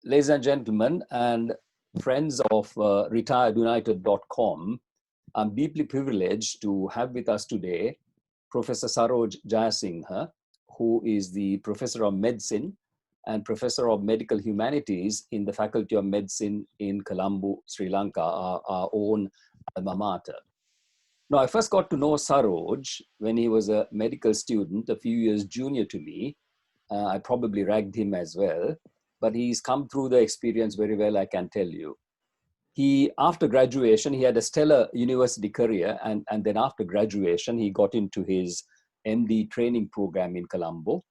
Ladies and gentlemen, and friends of retiredunited.com, I'm deeply privileged to have with us today Professor Saroj Jayasinghe, who is the Professor of Medicine and Professor of Medical Humanities in the Faculty of Medicine in Colombo, Sri Lanka, our own alma mater. Now, I first got to know Saroj when he was a medical student, a few years junior to me. I probably ragged him as well, but he's come through the experience very well, I can tell you. After graduation, he had a stellar university career, and then after graduation, he got into his MD training program in Colombo.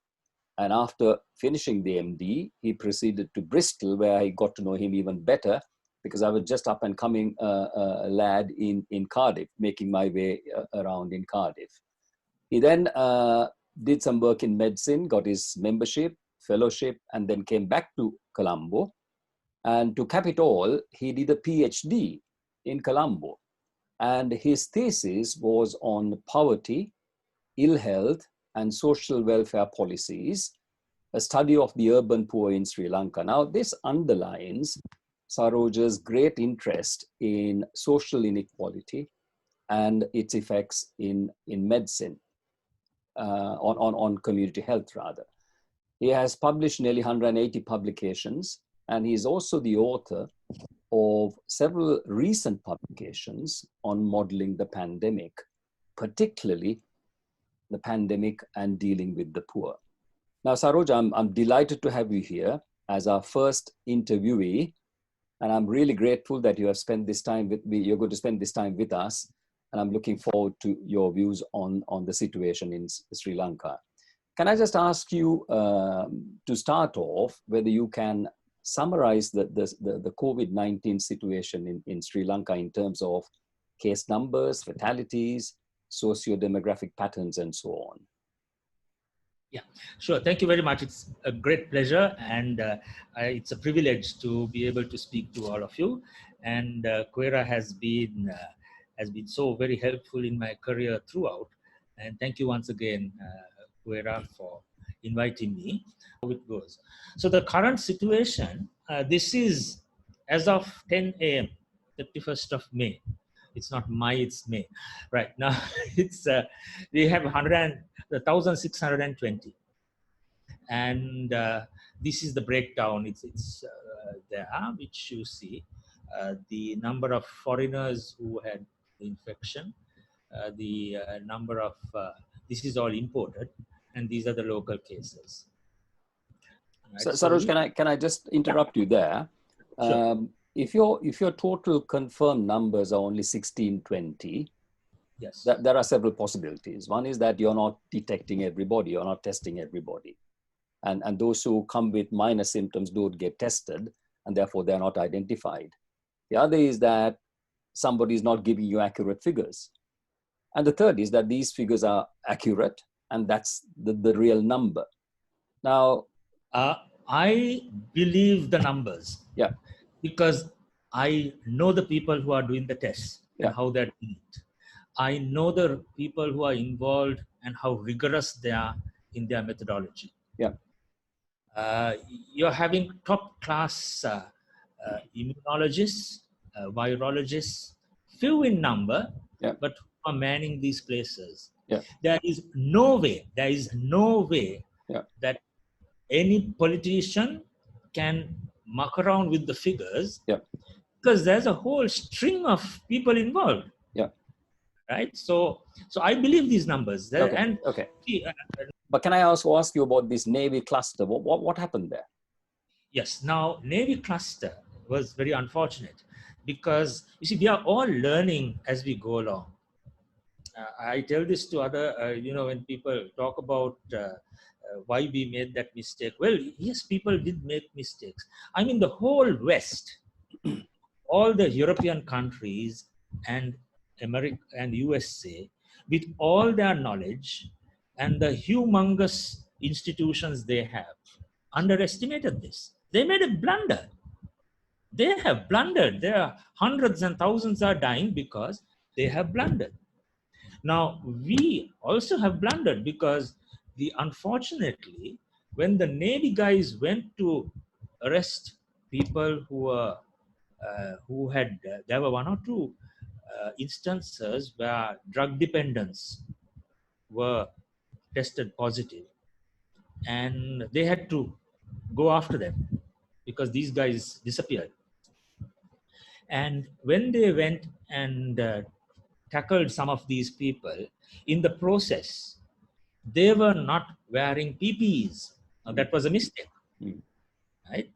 And after finishing the MD, he proceeded to Bristol, where I got to know him even better, because I was just up and coming lad in Cardiff, making my way around in Cardiff. He then did some work in medicine, got his membership, fellowship, and then came back to Colombo. And to cap it all, he did a PhD in Colombo. And his thesis was on poverty, ill health, and social welfare policies, a study of the urban poor in Sri Lanka. Now, this underlines Saroj's great interest in social inequality and its effects in medicine, on community health rather. He has published nearly 180 publications, and he is also the author of several recent publications on modeling the pandemic, particularly the pandemic and dealing with the poor. Now, Saroj, I'm delighted to have you here as our first interviewee, and I'm really grateful that you have spent this time with me. You're going to spend this time with us, and I'm looking forward to your views on the situation in Sri Lanka. Can I just ask you to start off whether you can summarize the COVID-19 situation in Sri Lanka in terms of case numbers, fatalities, socio-demographic patterns, and so on? Yeah, sure. Thank you very much. It's a great pleasure, and it's a privilege to be able to speak to all of you. And Kuvera has been so very helpful in my career throughout. And thank you once again, Kuvera, for inviting me. How it goes. So the current situation, this is as of 10 a.m., 31st of May. It's not it's May. Right now, we have 1,620. And this is the breakdown. It's there, which you see. The number of foreigners who had the infection, the number of, this is all imported, and these are the local cases. Right. So, Saroj, can I just interrupt you there? Sure. If your total confirmed numbers are only 1620, yes, there are several possibilities. One is that you're not detecting everybody, you're not testing everybody. And those who come with minor symptoms don't get tested, and therefore they're not identified. The other is that somebody is not giving you accurate figures. And the third is that these figures are accurate, and that's the real number. Now, I believe the numbers. Yeah. Because I know the people who are doing the tests and how they're doing it. I know the people who are involved and how rigorous they are in their methodology. Yeah. You're having top class immunologists, virologists, few in number, but who are manning these places. Yeah. There is no way that any politician can muck around with the figures, because there's a whole string of people involved. Right. So I believe these numbers. But can I also ask you about this Navy cluster? What happened there? Yes. Now, Navy cluster was very unfortunate because you see, we are all learning as we go along. I tell this to other, when people talk about why we made that mistake. Well, yes, people did make mistakes. I mean, the whole West, all the European countries and America and USA, with all their knowledge and the humongous institutions they have, underestimated this. They made a blunder. They have blundered. There are hundreds and thousands are dying because they have blundered. Now, we also have blundered because unfortunately, when the Navy guys went to arrest people who had, there were one or two instances where drug dependents were tested positive, and they had to go after them because these guys disappeared. And when they went and tackled some of these people, in the process, they were not wearing PPEs. Now, that was a mistake, Mm. right?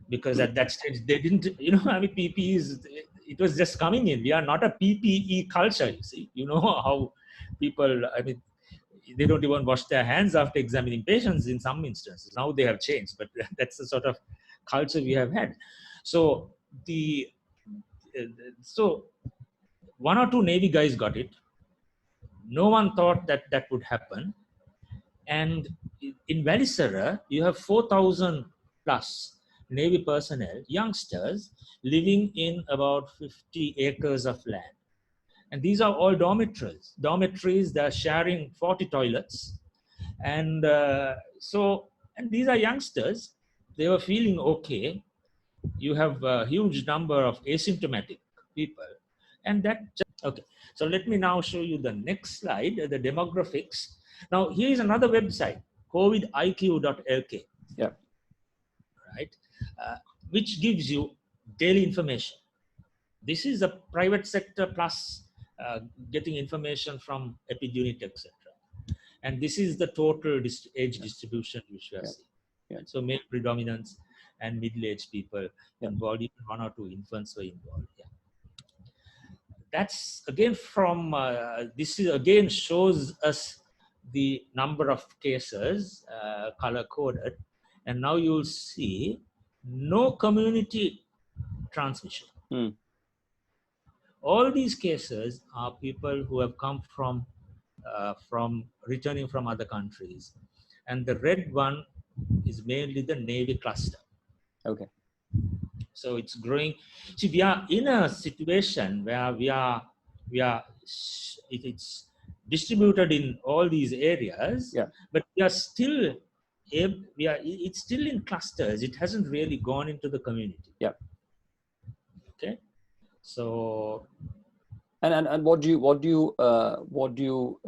Because at that stage, they didn't, I mean, PPEs, it was just coming in. We are not a PPE culture, you see. You know how people, I mean, they don't even wash their hands after examining patients in some instances. Now they have changed, but that's the sort of culture we have had. So the so one or two Navy guys got it. No one thought that that would happen. And in Valisara, you have 4,000 plus Navy personnel, youngsters, living in about 50 acres of land. And these are all dormitories. Dormitories, they're sharing 40 toilets. And and these are youngsters. They were feeling okay. You have a huge number of asymptomatic people. And that, okay. So let me now show you the next slide, the demographics. Now, here is another website, covidiq.lk, Yeah. right? Which gives you daily information. This is a private sector plus getting information from Epidunit, etc. And this is the total age distribution which we are seeing. Yeah. So male predominance and middle-aged people Yeah. involved, even one or two infants were involved. Yeah. That's again from, this is again shows us the number of cases color coded. And now you'll see no community transmission. Mm. All these cases are people who have come from returning from other countries. And the red one is mainly the Navy cluster. Okay. So it's growing. See, we are in a situation where it's distributed in all these areas, Yeah. but we are still, it's still in clusters. It hasn't really gone into the community. Yeah. Okay. So. And what do you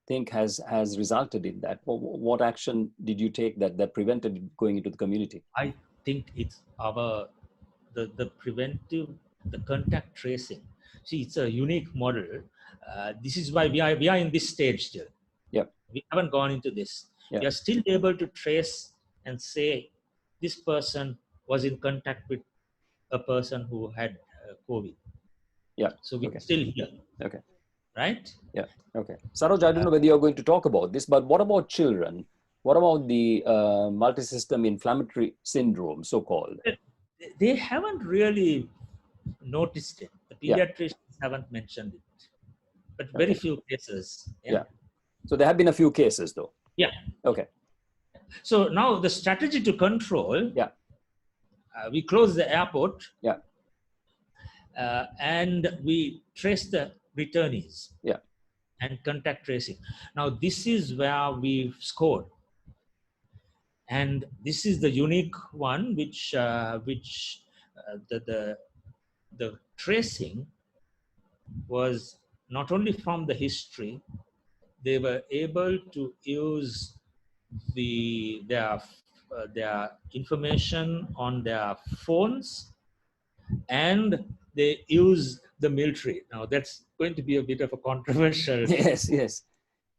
think has resulted in that? What action did you take that prevented it going into the community? I think it's the preventive, the contact tracing. See, it's a unique model. This is why we are in this stage still. Yeah. We haven't gone into this. Yeah. We are still able to trace and say this person was in contact with a person who had COVID. Yeah. So we're Okay. still here. Okay. Right? Yeah. Okay. Saroj, I don't know whether you're going to talk about this, but what about children? What about the multi-system inflammatory syndrome, so-called? They haven't really noticed it. The pediatricians haven't mentioned it, but very few cases. Yeah. So there have been a few cases, though. Yeah. Okay. So now the strategy to control. Yeah. We close the airport. Yeah. And we trace the returnees. Yeah. And contact tracing. Now this is where we've scored, and this is the unique one, which the tracing was not only from the history. They were able to use their information on their phones, and they use the military. Now that's going to be a bit of a controversial yes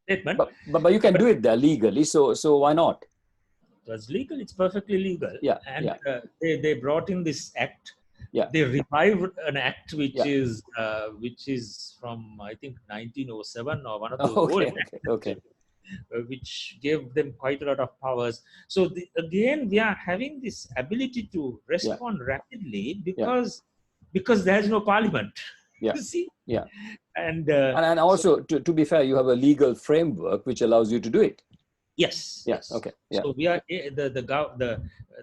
statement. But you can do it there legally, so why not? It was legal. It's perfectly legal. Yeah. And they brought in this act. Yeah. They revived an act which Yeah. is from, I think, 1907 or one of those Okay. old acts, Okay. which gave them quite a lot of powers. So again, we are having this ability to respond rapidly because there's no parliament. Yeah. You see? Yeah. And also, to be fair, you have a legal framework which allows you to do it. Yes. Yes. Okay. Yeah. So we are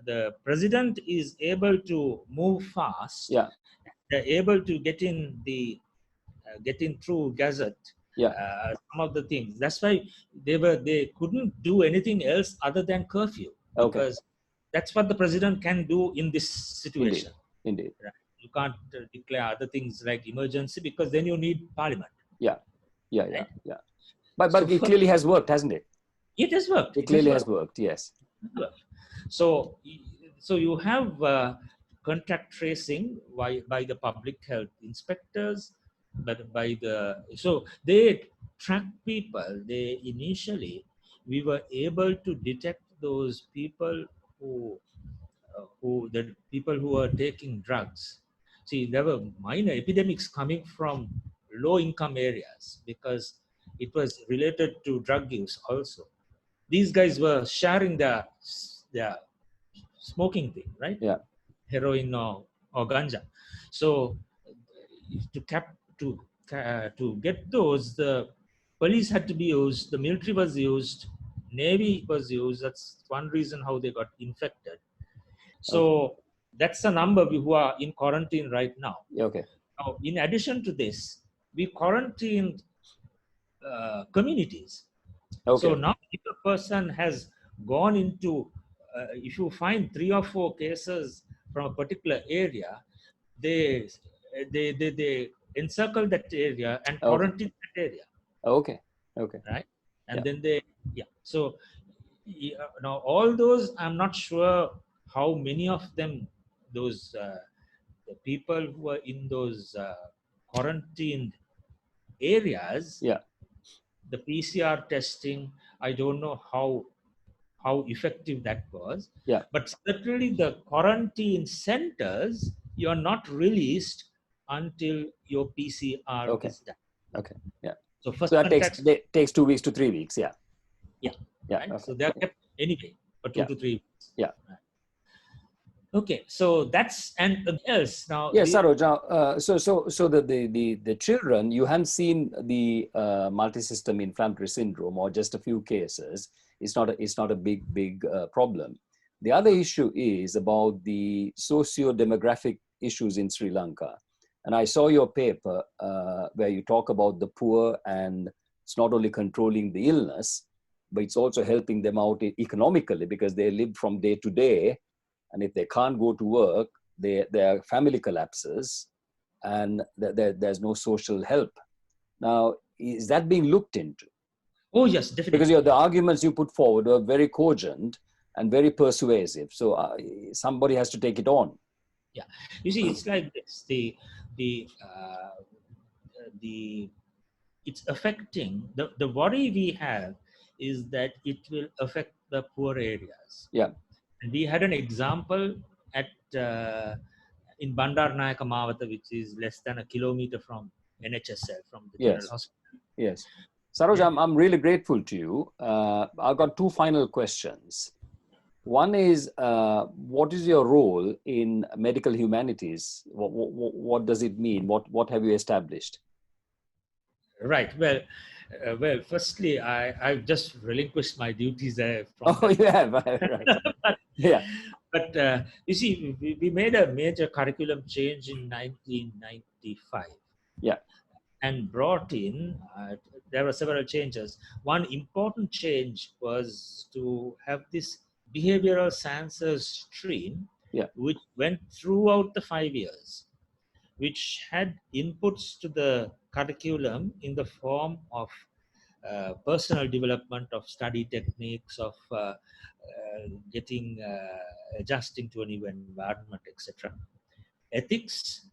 the president is able to move fast. Yeah. They're able to get in through Gazette. Yeah. Some of the things. That's why they couldn't do anything else other than curfew, Okay. because that's what the president can do in this situation. Indeed. Right? You can't declare other things like emergency, because then you need parliament. Yeah. Right? But So it clearly has worked, hasn't it? it has worked. It clearly has worked. Yes. So you have contact tracing by the public health inspectors, but so they track people. They initially, we were able to detect those people the people who are taking drugs. See, there were minor epidemics coming from low income areas because it was related to drug use also. These guys were sharing their smoking thing, right? Yeah. Heroin or ganja. So to cap to get those, the police had to be used, the military was used, navy was used. That's one reason how they got infected. So that's the number who are in quarantine right now. Okay. Now, in addition to this, we quarantined communities. Okay. So now, if a person has gone into, if you find 3 or 4 cases from a particular area, they encircle that area and quarantine that area. Okay. Right, and then So now all those, I'm not sure how many of them, those the people who are in those quarantined areas, the PCR testing, I don't know how effective that was. But certainly the quarantine centers, you're not released until your PCR is done. Okay. Yeah. So first that takes 2 weeks to 3 weeks. Yeah. Right? So they are kept anyway for 2 to 3 weeks. Yeah. Right. Okay. So that's, and else now. Yes, Saroj. So the children, you haven't seen the multi-system inflammatory syndrome or just a few cases. It's not a big problem. The other issue is about the socio-demographic issues in Sri Lanka. And I saw your paper where you talk about the poor, and it's not only controlling the illness, but it's also helping them out economically, because they live from day to day. And if they can't go to work, their family collapses, and there's no social help. Now, is that being looked into? Oh, yes, definitely. Because the arguments you put forward are very cogent and very persuasive. So somebody has to take it on. Yeah. You see, it's like this. It's affecting, the worry we have is that it will affect the poor areas. Yeah. And we had an example at in Bandaranaike Mawatha, which is less than a kilometer from NHSL, from the General Hospital. Yes. Saroj, I'm really grateful to you. I've got 2 final questions. One is, what is your role in medical humanities? What does it mean? What have you established? Right. Well, firstly, I've just relinquished my duties there. You have, right? But you see, we made a major curriculum change in 1995. Yeah. And brought in, there were several changes. One important change was to have this behavioral sciences stream, which went throughout the 5 years, which had inputs to the curriculum in the form of personal development of study techniques, of adjusting to a new environment, etc. Ethics,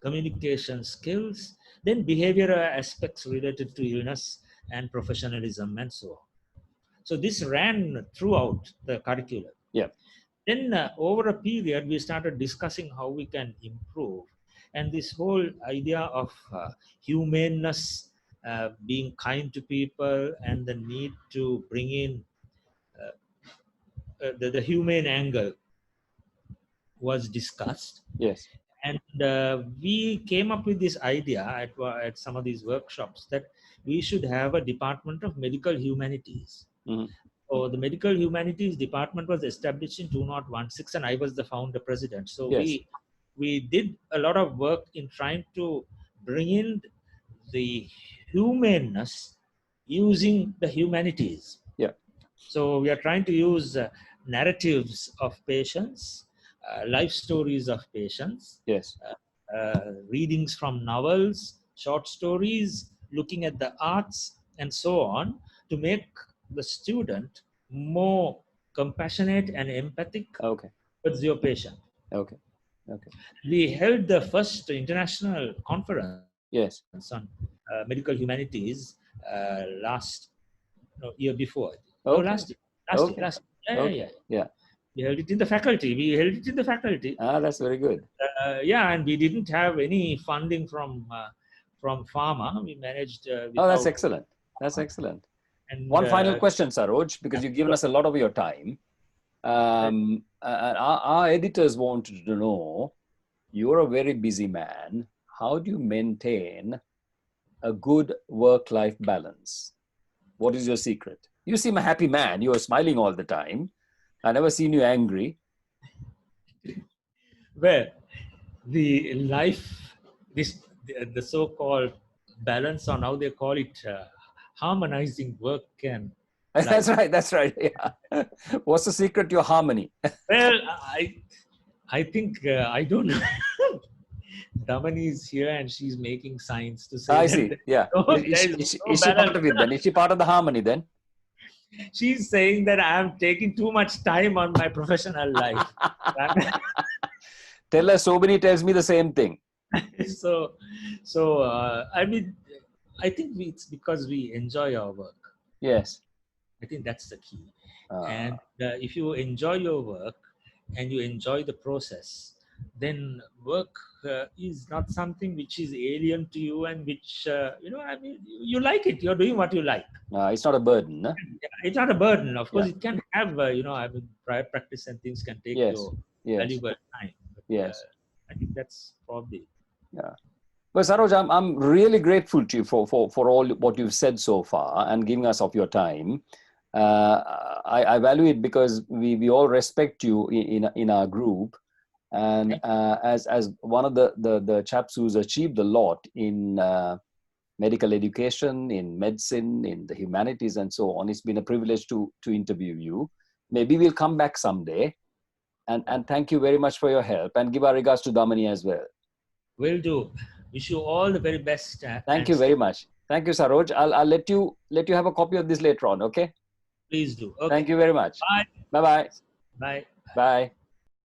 communication skills, then behavioral aspects related to illness and professionalism, and so on. So this ran throughout the curriculum. Yeah. Then over a period, we started discussing how we can improve. And this whole idea of humaneness, being kind to people, and the need to bring in the humane angle was discussed. Yes. And we came up with this idea at some of these workshops that we should have a department of medical humanities. Mm-hmm. So the medical humanities department was established in 2016, and I was the founder president. So we did a lot of work in trying to bring in the humaneness using the humanities. Yeah. So we are trying to use narratives of patients, life stories of patients, Yes. readings from novels, short stories, looking at the arts, and so on, to make the student more compassionate and empathic Okay. towards your patient. Okay. Okay. We held the first international conference on Yes. medical humanities last year before. Oh, Okay. last Okay. year. Yeah. Okay. Yeah. We held it in the faculty. Ah, that's very good. Yeah, and we didn't have any funding from pharma. We managed Oh, that's without excellent. That's pharma. excellent. And One final question, Saroj, because you've given us a lot of your time. And our editors wanted to know, you're a very busy man. How do you maintain a good work-life balance? What is your secret? You seem a happy man. You are smiling all the time. I never seen you angry. well, the life, the so-called balance, or now they call it harmonizing work and That's life. right. That's right. Yeah. What's the secret to your harmony? Well, I think I don't know. Damani is here and she's making signs to say I that see. Yeah. there is no Is she part balance. of it then? Is she part of the harmony then? She's saying that I'm taking too much time on my professional life. Tell her Sobini tells me the same thing. so, I mean, I think it's because we enjoy our work. Yes. I think that's the key. And if you enjoy your work and you enjoy the process, then work is not something which is alien to you, and which I mean, you like it. You're doing what you like. It's not a burden. Huh? It's not a burden. Of course, Yeah. it can have I mean, prior practice and things can take Yes. your Yes. valuable time. But, Yes. I think that's probably. Yeah. Well, Saroj, I'm really grateful to you for all what you've said so far and giving us of your time. I value it because we all respect you in our group, and as one of the chaps who's achieved a lot in medical education, in medicine, in the humanities, and so on, it's been a privilege to interview you. Maybe we'll come back someday, and thank you very much for your help, and give our regards to Damani as well. Will do. Wish you all the very best. Thank you very much. Thank you, Saroj. I'll let you have a copy of this later on. Okay. Please do. Okay. Thank you very much. Bye. Bye-bye. Bye. Bye.